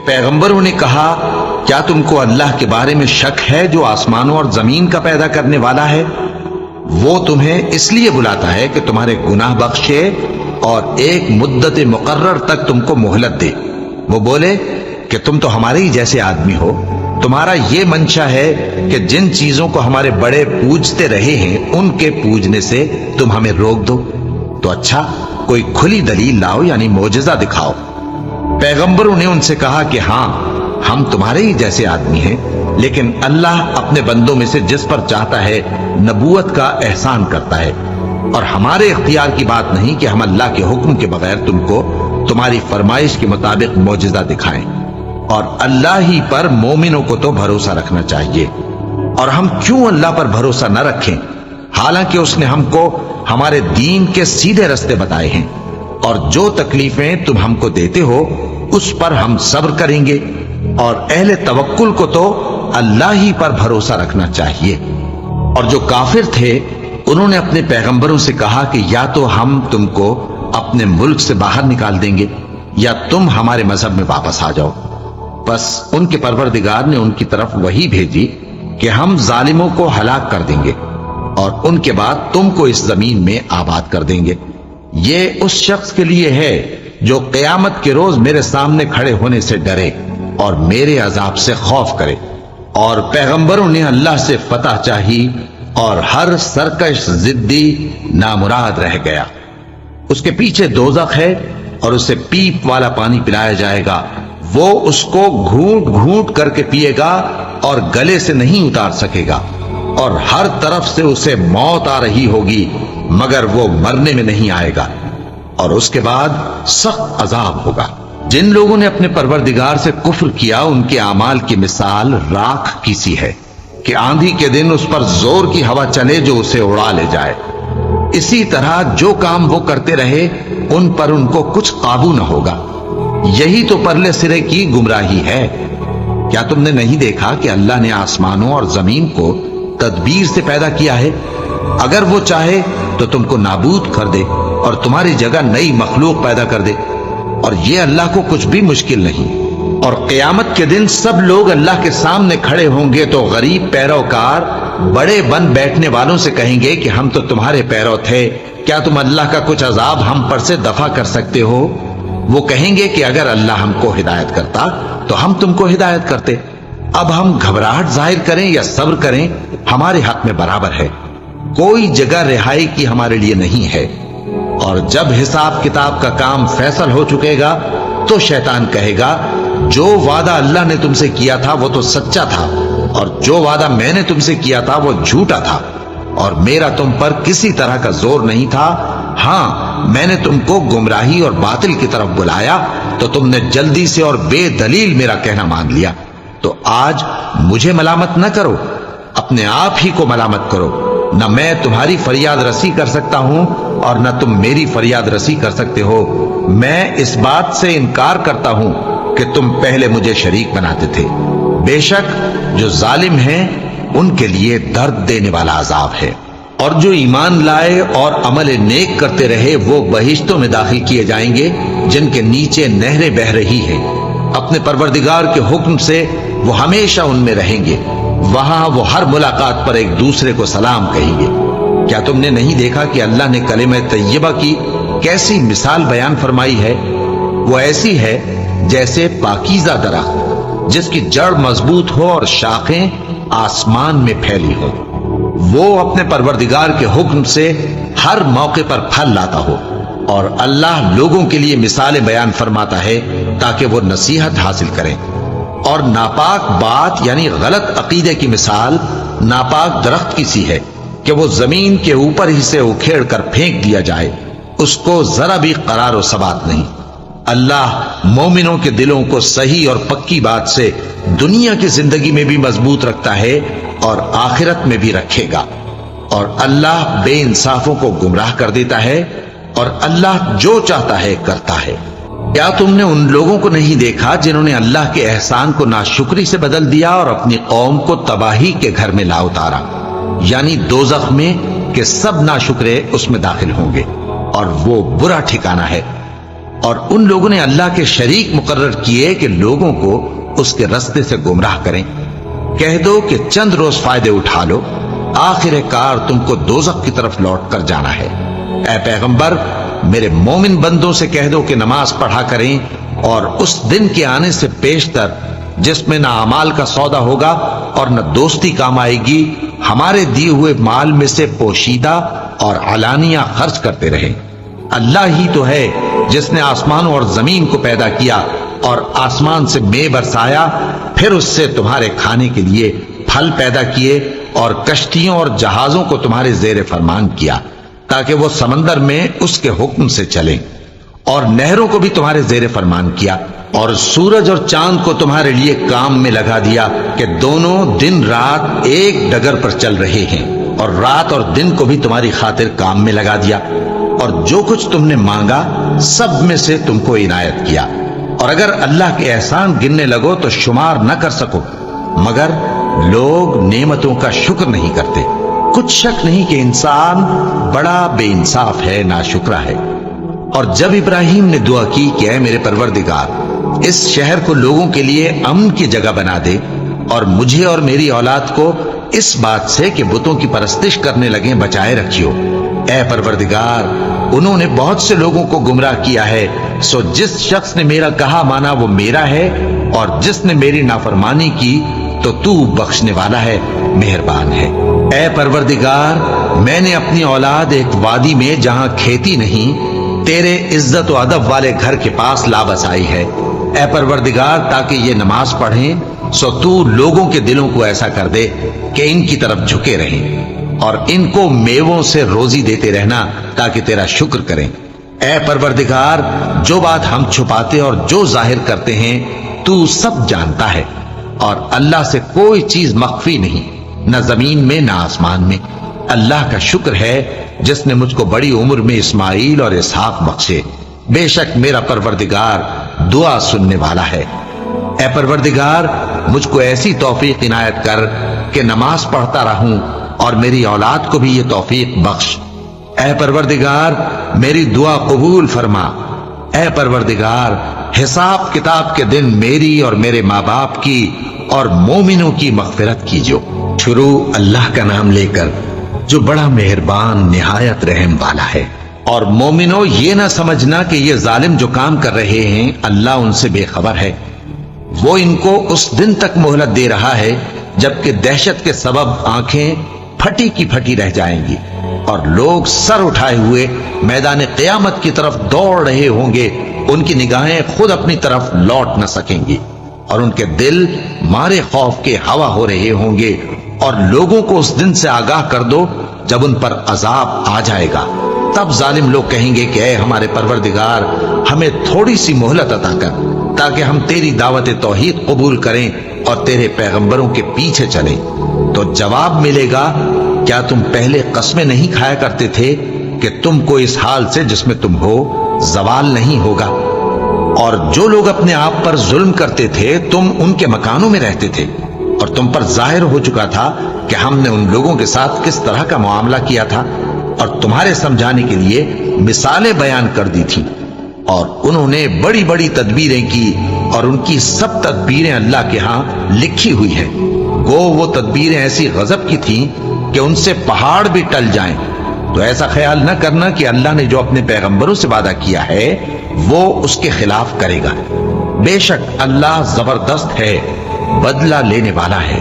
پیغمبروں نے کہا کیا تم کو اللہ کے بارے میں شک ہے جو آسمانوں اور زمین کا پیدا کرنے والا ہے؟ وہ تمہیں اس لیے بلاتا ہے کہ تمہارے گناہ بخشے اور ایک مدت مقرر تک تم کو مہلت دے۔ وہ بولے کہ تم تو ہمارے ہی جیسے آدمی ہو، تمہارا یہ منشا ہے کہ جن چیزوں کو ہمارے بڑے پوجتے رہے ہیں ان کے پوجنے سے تم ہمیں روک دو، تو اچھا کوئی کھلی دلیل لاؤ، یعنی معجزہ دکھاؤ۔ پیغمبروں نے ان سے کہا کہ ہاں ہم تمہارے ہی جیسے آدمی ہیں، لیکن اللہ اپنے بندوں میں سے جس پر چاہتا ہے نبوت کا احسان کرتا ہے، اور ہمارے اختیار کی بات نہیں کہ ہم اللہ کے حکم کے بغیر تم کو تمہاری فرمائش کے مطابق معجزہ دکھائیں، اور اللہ ہی پر مومنوں کو تو بھروسہ رکھنا چاہیے۔ اور ہم کیوں اللہ پر بھروسہ نہ رکھیں حالانکہ اس نے ہم کو ہمارے دین کے سیدھے رستے بتائے ہیں، اور جو تکلیفیں تم ہم کو دیتے ہو اس پر ہم صبر کریں گے، اور اہل توکل کو تو اللہ ہی پر بھروسہ رکھنا چاہیے۔ اور جو کافر تھے انہوں نے اپنے پیغمبروں سے کہا کہ یا تو ہم تم کو اپنے ملک سے باہر نکال دیں گے یا تم ہمارے مذہب میں واپس آ جاؤ۔ بس ان کے پروردگار نے ان کی طرف وحی بھیجی کہ ہم ظالموں کو ہلاک کر دیں گے اور ان کے بعد تم کو اس زمین میں آباد کر دیں گے۔ یہ اس شخص کے لیے ہے جو قیامت کے روز میرے سامنے کھڑے ہونے سے ڈرے اور میرے عذاب سے خوف کرے۔ اور پیغمبروں نے اللہ سے فتح چاہی اور ہر سرکش ضدی نامراد رہ گیا۔ اس کے پیچھے دوزخ ہے اور اسے پیپ والا پانی پلایا جائے گا، وہ اس کو گھونٹ گھونٹ کر کے پیے گا اور گلے سے نہیں اتار سکے گا، اور ہر طرف سے اسے موت آ رہی ہوگی مگر وہ مرنے میں نہیں آئے گا، اور اس کے بعد سخت عذاب ہوگا۔ جن لوگوں نے اپنے پروردگار سے کفر کیا ان کے اعمال کی مثال راکھ کی سی ہے کہ آندھی کے دن اس پر زور کی ہوا چلے جو اسے اڑا لے جائے۔ اسی طرح جو کام وہ کرتے رہے ان پر ان کو کچھ قابو نہ ہوگا۔ یہی تو پرلے سرے کی گمراہی ہے۔ کیا تم نے نہیں دیکھا کہ اللہ نے آسمانوں اور زمین کو تدبیر سے پیدا کیا ہے؟ اگر وہ چاہے تو تم کو نابود کر دے اور تمہاری جگہ نئی مخلوق پیدا کر دے، اور یہ اللہ کو کچھ بھی مشکل نہیں۔ اور قیامت کے دن سب لوگ اللہ کے سامنے کھڑے ہوں گے تو غریب پیروکار بڑے بن بیٹھنے والوں سے کہیں گے کہ ہم تو تمہارے پیرو تھے، کیا تم اللہ کا کچھ عذاب ہم پر سے دفع کر سکتے ہو؟ وہ کہیں گے کہ اگر اللہ ہم کو ہدایت کرتا تو ہم تم کو ہدایت کرتے۔ اب ہم گھبراہٹ ظاہر کریں یا صبر کریں ہمارے حق میں برابر ہے، کوئی جگہ رہائی کی ہمارے لیے نہیں ہے۔ اور جب حساب کتاب کا کام فیصل ہو چکے گا تو شیطان کہے گا جو وعدہ اللہ نے تم سے کیا تھا وہ تو سچا تھا، اور جو وعدہ میں نے تم سے کیا تھا وہ جھوٹا تھا، اور میرا تم پر کسی طرح کا زور نہیں تھا۔ ہاں میں نے تم کو گمراہی اور باطل کی طرف بلایا تو تم نے جلدی سے اور بے دلیل میرا کہنا مان لیا، تو آج مجھے ملامت نہ کرو، اپنے آپ ہی کو ملامت کرو۔ نہ میں تمہاری فریاد رسی کر سکتا ہوں اور نہ تم میری فریاد رسی کر سکتے ہو۔ میں اس بات سے انکار کرتا ہوں کہ تم پہلے مجھے شریک بناتے تھے۔ بے شک جو ظالم ہیں ان کے لیے درد دینے والا عذاب ہے۔ اور جو ایمان لائے اور عمل نیک کرتے رہے وہ بہشتوں میں داخل کیے جائیں گے جن کے نیچے نہریں بہہ رہی ہیں۔ اپنے پروردگار کے حکم سے وہ ہمیشہ ان میں رہیں گے، وہاں وہ ہر ملاقات پر ایک دوسرے کو سلام کہیں گے۔ کیا تم نے نہیں دیکھا کہ اللہ نے کلمہ طیبہ کی کیسی مثال بیان فرمائی ہے؟ وہ ایسی ہے جیسے پاکیزہ درخت جس کی جڑ مضبوط ہو اور شاخیں آسمان میں پھیلی ہو، وہ اپنے پروردگار کے حکم سے ہر موقع پر پھل لاتا ہو۔ اور اللہ لوگوں کے لیے مثالیں بیان فرماتا ہے تاکہ وہ نصیحت حاصل کریں۔ اور ناپاک بات یعنی غلط عقیدے کی مثال ناپاک درخت کی سی ہے کہ وہ زمین کے اوپر ہی سے اکھیڑ کر پھینک دیا جائے، اس کو ذرا بھی قرار و ثبات نہیں۔ اللہ مومنوں کے دلوں کو صحیح اور پکی بات سے دنیا کی زندگی میں بھی مضبوط رکھتا ہے اور آخرت میں بھی رکھے گا۔ اور اللہ بے انصافوں کو گمراہ کر دیتا ہے، اور اللہ جو چاہتا ہے کرتا ہے۔ کیا تم نے ان لوگوں کو نہیں دیکھا جنہوں نے اللہ کے احسان کو ناشکری سے بدل دیا اور اپنی قوم کو تباہی کے گھر میں لا اتارا، یعنی دوزخ میں، کہ سب ناشکرے اس میں داخل ہوں گے اور وہ برا ٹھکانہ ہے۔ اور ان لوگوں نے اللہ کے شریک مقرر کیے کہ لوگوں کو اس کے رستے سے گمراہ کریں۔ کہہ دو کہ چند روز فائدے اٹھا لو، آخر کار تم کو دوزخ کی طرف لوٹ کر جانا ہے۔ اے پیغمبر، میرے مومن بندوں سے کہہ دو کہ نماز پڑھا کریں، اور اس دن کے آنے سے پیشتر جس میں نہ اعمال کا سودا ہوگا اور نہ دوستی کام آئے گی، ہمارے دیے ہوئے مال میں سے پوشیدہ اور علانیہ خرچ کرتے رہیں۔ اللہ ہی تو ہے جس نے آسمانوں اور زمین کو پیدا کیا اور آسمان سے مے برسایا، پھر اس سے تمہارے کھانے کے لیے پھل پیدا کیے اور کشتیوں اور جہازوں کو تمہارے زیر فرمان کیا تاکہ وہ سمندر میں اس کے حکم سے چلیں، اور نہروں کو بھی تمہارے زیر فرمان کیا، اور سورج اور چاند کو تمہارے لیے کام میں لگا دیا کہ دونوں دن رات ایک ڈگر پر چل رہے ہیں، اور رات اور دن کو بھی تمہاری خاطر کام میں لگا دیا، اور جو کچھ تم نے مانگا سب میں سے تم کو عنایت کیا، اور اگر اللہ کے احسان گننے لگو تو شمار نہ کر سکو، مگر لوگ نعمتوں کا شکر نہیں کرتے۔ کچھ شک نہیں کہ انسان بڑا بے انصاف ہے، ناشکرا ہے۔ اور جب ابراہیم نے دعا کی کہ اے میرے پروردگار، اس شہر کو لوگوں کے لیے امن کی جگہ بنا دے، اور مجھے اور میری اولاد کو اس بات سے کہ بتوں کی پرستش کرنے لگیں بچائے رکھیو۔ اے پروردگار، انہوں نے بہت سے لوگوں کو گمراہ کیا ہے، سو جس شخص نے میرا کہا مانا وہ میرا ہے، اور جس نے میری نافرمانی کی تو بخشنے والا ہے، مہربان ہے۔ اے پروردگار، میں نے اپنی اولاد ایک وادی میں جہاں کھیتی نہیں، تیرے عزت و ادب والے گھر کے پاس لا بسائی ہے۔ اے پروردگار، تاکہ یہ نماز پڑھیں، سو تو لوگوں کے دلوں کو ایسا کر دے کہ ان کی طرف جھکے رہیں، اور ان کو میووں سے روزی دیتے رہنا تاکہ تیرا شکر کریں۔ اے پروردگار، جو بات ہم چھپاتے اور جو ظاہر کرتے ہیں تو سب جانتا ہے، اور اللہ سے کوئی چیز مخفی نہیں، نہ زمین میں نہ آسمان میں۔ اللہ کا شکر ہے جس نے مجھ کو بڑی عمر میں اسماعیل اور اسحاق بخشے، بے شک میرا پروردگار دعا سننے والا ہے۔ اے پروردگار، مجھ کو ایسی توفیق عنایت کر کہ نماز پڑھتا رہوں، اور میری اولاد کو بھی یہ توفیق بخش۔ اے پروردگار، میری دعا قبول فرما۔ اے پروردگار، حساب کتاب کے دن میری اور میرے ماں باپ کی اور مومنوں کی مغفرت کیجو۔ شروع اللہ کا نام لے کر جو بڑا مہربان نہایت رحم والا ہے۔ اور مومنوں، یہ نہ سمجھنا کہ یہ ظالم جو کام کر رہے ہیں اللہ ان سے بے خبر ہے، وہ ان کو اس دن تک مہلت دے رہا ہے جبکہ دہشت کے سبب آنکھیں پھٹی کی پھٹی رہ جائیں گی، اور لوگ سر اٹھائے ہوئے میدان قیامت کی طرف دوڑ رہے ہوں گے، ان کی نگاہیں خود اپنی طرف لوٹ نہ سکیں گی، اور ان کے دل مارے خوف کے ہوا ہو رہے ہوں گے۔ اور لوگوں کو اس دن سے آگاہ کر دو جب ان پر عذاب آ جائے گا، تب ظالم لوگ کہیں گے کہ اے ہمارے پروردگار، ہمیں تھوڑی سی مہلت عطا کر تاکہ ہم تیری دعوت توحید قبول کریں اور تیرے پیغمبروں کے پیچھے چلیں۔ تو جواب ملے گا، کیا تم پہلے قسمیں نہیں کھایا کرتے تھے کہ تم کو اس حال سے جس میں تم ہو زوال نہیں ہوگا؟ اور جو لوگ اپنے آپ پر ظلم کرتے تھے تم ان کے مکانوں میں رہتے تھے، اور تم پر ظاہر ہو چکا تھا کہ ہم نے ان لوگوں کے ساتھ کس طرح کا معاملہ کیا تھا، اور تمہارے سمجھانے کے لیے مثالیں بیان کر دی تھی، اور انہوں نے بڑی بڑی تدبیریں کی، اور ان کی سب تدبیریں اللہ کے ہاں لکھی ہوئی ہیں۔ گو وہ تدبیریں ایسی غضب کی تھیں کہ ان سے پہاڑ بھی ٹل جائیں۔ تو ایسا خیال نہ کرنا کہ اللہ نے جو اپنے پیغمبروں سے وعدہ کیا ہے وہ اس کے خلاف کرے گا۔ بے شک اللہ زبردست ہے، بدلہ لینے والا ہے۔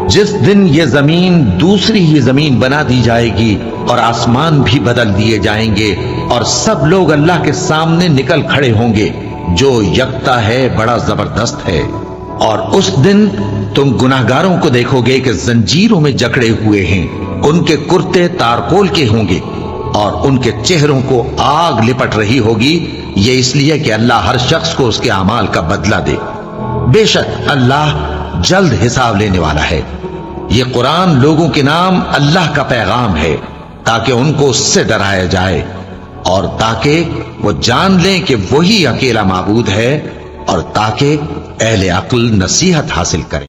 جس دن یہ زمین دوسری ہی زمین بنا دی جائے گی اور آسمان بھی بدل دیے جائیں گے، اور سب لوگ اللہ کے سامنے نکل کھڑے ہوں گے، جو یکتا ہے بڑا زبردست ہے۔ اور اس دن تم گناہگاروں کو دیکھو گے کہ زنجیروں میں جکڑے ہوئے ہیں، ان کے کرتے تارکول کے ہوں گے، اور ان کے چہروں کو آگ لپٹ رہی ہوگی، یہ اس لیے کہ اللہ ہر شخص کو اس کے اعمال کا بدلہ دے۔ بے شک اللہ جلد حساب لینے والا ہے۔ یہ قرآن لوگوں کے نام اللہ کا پیغام ہے تاکہ ان کو اس سے ڈرایا جائے، اور تاکہ وہ جان لیں کہ وہی اکیلا معبود ہے، اور تاکہ اہل عقل نصیحت حاصل کریں۔